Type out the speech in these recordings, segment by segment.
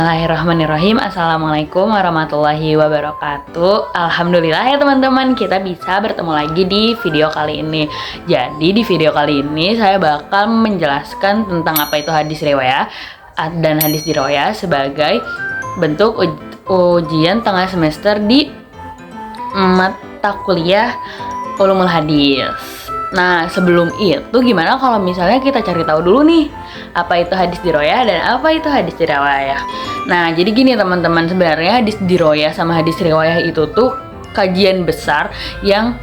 Bismillahirrahmanirrahim. Assalamualaikum warahmatullahi wabarakatuh. Alhamdulillah ya teman-teman, kita bisa bertemu lagi di video kali ini. Jadi di video kali ini saya bakal menjelaskan tentang apa itu hadis riwayah dan hadis dirayah sebagai bentuk ujian tengah semester di mata kuliah Ulumul Hadis. Nah, sebelum itu gimana kalau misalnya kita cari tahu dulu nih apa itu hadis dirayah dan apa itu hadis riwayah. Nah, jadi gini teman-teman, sebenarnya hadis dirayah sama hadis riwayah itu tuh kajian besar yang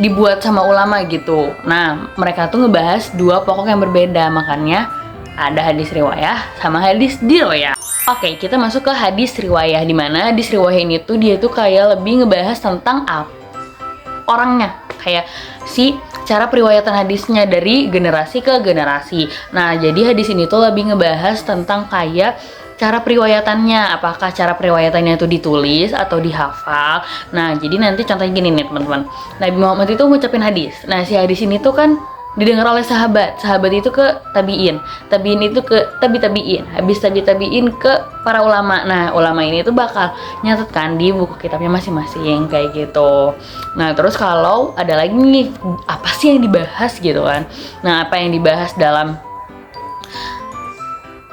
dibuat sama ulama gitu. Nah, mereka tuh ngebahas dua pokok yang berbeda, makanya ada hadis riwayah sama hadis dirayah. Oke, kita masuk ke hadis riwayah, di mana hadis riwayah ini tuh dia tuh kayak lebih ngebahas tentang orangnya, kayak si cara periwayatan hadisnya dari generasi ke generasi. Nah, jadi hadis ini tuh lebih ngebahas tentang kayak cara periwayatannya, apakah cara periwayatannya itu ditulis atau dihafal. Nah, jadi nanti contohnya gini nih teman-teman, Nabi Muhammad itu ngucapin hadis. Nah, si hadis ini tuh kan didengar oleh sahabat itu ke tabiin itu ke tabiin, habis tabiin ke para ulama. Nah, ulama ini tuh bakal nyatetkan di buku kitabnya masing-masing kayak gitu. Nah, terus kalau ada lagi nih, apa sih yang dibahas gitu kan. Nah, apa yang dibahas dalam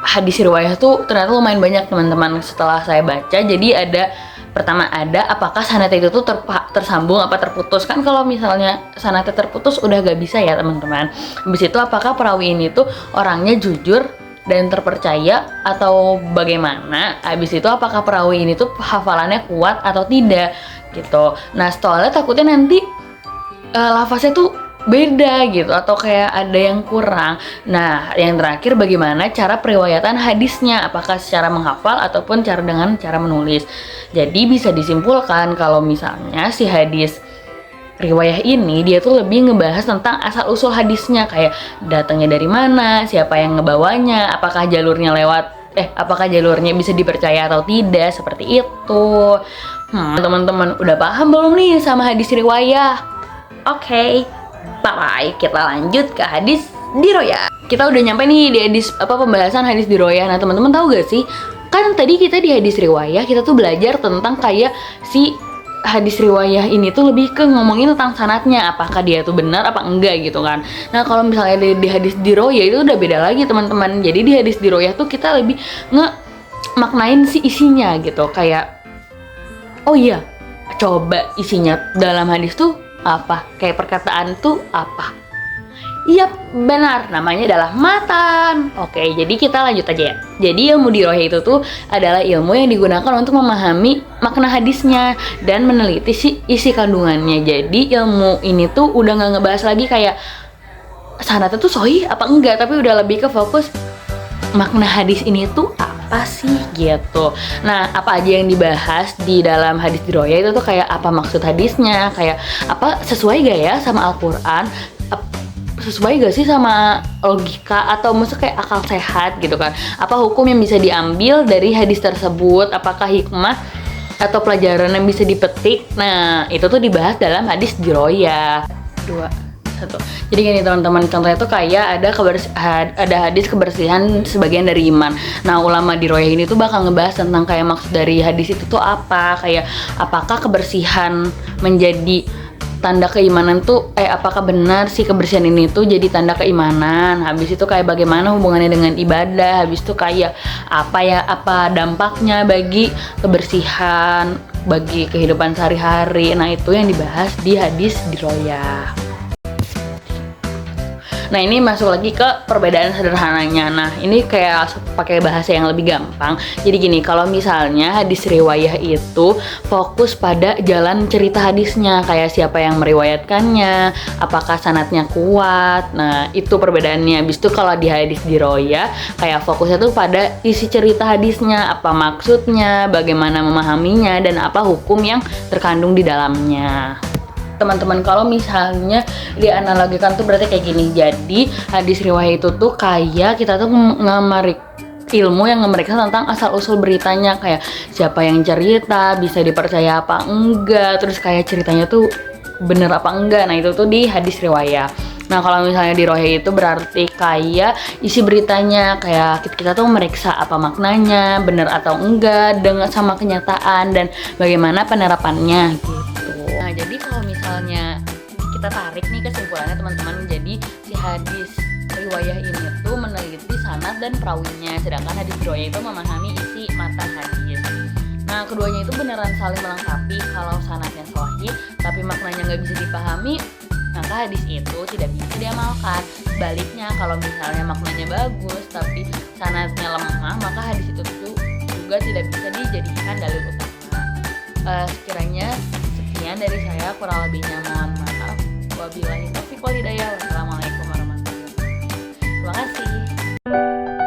hadis riwayah tuh ternyata lumayan banyak teman-teman setelah saya baca. Jadi pertama ada apakah sanadnya itu tuh tersambung apa terputus. Kan kalau misalnya sanadnya terputus udah gak bisa ya teman-teman. Habis itu apakah perawi ini tuh orangnya jujur dan terpercaya atau bagaimana. Habis itu apakah perawi ini tuh hafalannya kuat atau tidak gitu. Nah, soalnya takutnya nanti lafaznya tuh beda gitu atau kayak ada yang kurang. Nah, yang terakhir bagaimana cara periwayatan hadisnya, apakah secara menghafal ataupun dengan cara menulis. Jadi bisa disimpulkan kalau misalnya si hadis riwayah ini dia tuh lebih ngebahas tentang asal usul hadisnya, kayak datangnya dari mana, siapa yang ngebawanya, apakah jalurnya apakah jalurnya bisa dipercaya atau tidak, seperti itu. Teman-teman udah paham belum nih sama hadis riwayah? Oke. Bye, kita lanjut ke hadis dirayah. Kita udah nyampe nih di hadis pembahasan hadis dirayah. Nah, teman-teman tahu gak sih? Kan tadi kita di hadis riwayah kita tuh belajar tentang kayak si hadis riwayah ini tuh lebih ke ngomongin tentang sanadnya, apakah dia tuh benar apa enggak gitu kan. Nah, kalau misalnya di hadis dirayah itu udah beda lagi teman-teman. Jadi di hadis dirayah tuh kita lebih maknain si isinya gitu, kayak oh iya, coba isinya dalam hadis tuh apa, kayak perkataan tuh apa. Iya benar, namanya adalah matan. Oke, jadi kita lanjut aja ya. Jadi ilmu dirayah itu tuh adalah ilmu yang digunakan untuk memahami makna hadisnya dan meneliti isi kandungannya. Jadi ilmu ini tuh udah nggak ngebahas lagi kayak sanadnya tuh sahih apa enggak, tapi udah lebih ke fokus makna hadis ini tuh apa sih gitu. Nah, apa aja yang dibahas di dalam hadis dirayah itu tuh kayak apa maksud hadisnya, kayak apa sesuai gak ya sama Al-Quran, sesuai gak sih sama logika atau maksud kayak akal sehat gitu kan. Apa hukum yang bisa diambil dari hadis tersebut, apakah hikmah atau pelajaran yang bisa dipetik. Nah, itu tuh dibahas dalam hadis dirayah. 2, 1. Jadi gini teman-teman, contohnya tuh kayak ada hadis kebersihan sebagian dari iman. Nah, ulama dirayah ini tuh bakal ngebahas tentang kayak maksud dari hadis itu tuh apa, kayak apakah kebersihan menjadi tanda keimanan tuh apakah benar sih kebersihan ini tuh jadi tanda keimanan. Habis itu kayak bagaimana hubungannya dengan ibadah. Habis itu kayak apa dampaknya bagi kebersihan, bagi kehidupan sehari-hari. Nah, itu yang dibahas di hadis dirayah. Nah, ini masuk lagi ke perbedaan sederhananya. Nah, ini kayak pakai bahasa yang lebih gampang. Jadi gini, kalau misalnya hadis riwayah itu fokus pada jalan cerita hadisnya, kayak siapa yang meriwayatkannya, apakah sanadnya kuat. Nah, itu perbedaannya. Habis itu kalau di hadis dirayah kayak fokusnya tuh pada isi cerita hadisnya, apa maksudnya, bagaimana memahaminya, dan apa hukum yang terkandung di dalamnya. Teman-teman, kalau misalnya dianalogikan tuh berarti kayak gini. Jadi hadis riwayah itu tuh kayak kita tuh ilmu yang memeriksa tentang asal usul beritanya, kayak siapa yang cerita, bisa dipercaya apa enggak, terus kayak ceritanya tuh bener apa enggak. Nah, itu tuh di hadis riwayah. Nah kalau misalnya di rohe itu berarti kayak isi beritanya, kayak kita tuh meriksa apa maknanya, bener atau enggak, dengan sama kenyataan dan bagaimana penerapannya gitu. Nah jadi kalau misalnya kita tarik nih kesimpulannya teman-teman, jadi si hadis riwayah ini tuh meneliti sanad dan perawinya, sedangkan hadis riwayah itu memahami isi matan hadis. Nah keduanya itu beneran saling melengkapi. Kalau sanadnya sahih tapi maknanya nggak bisa dipahami, maka hadis itu tidak bisa diamalkan. Sebaliknya kalau misalnya maknanya bagus tapi sanadnya lemah, maka hadis itu tuh juga tidak bisa dijadikan dalil utama. Sekiranya sekian dari saya, kurang lebihnya mohon maaf. Wabillahi taufiq wal hidayah. Wassalamualaikum warahmatullahi wabarakatuh. Terima kasih.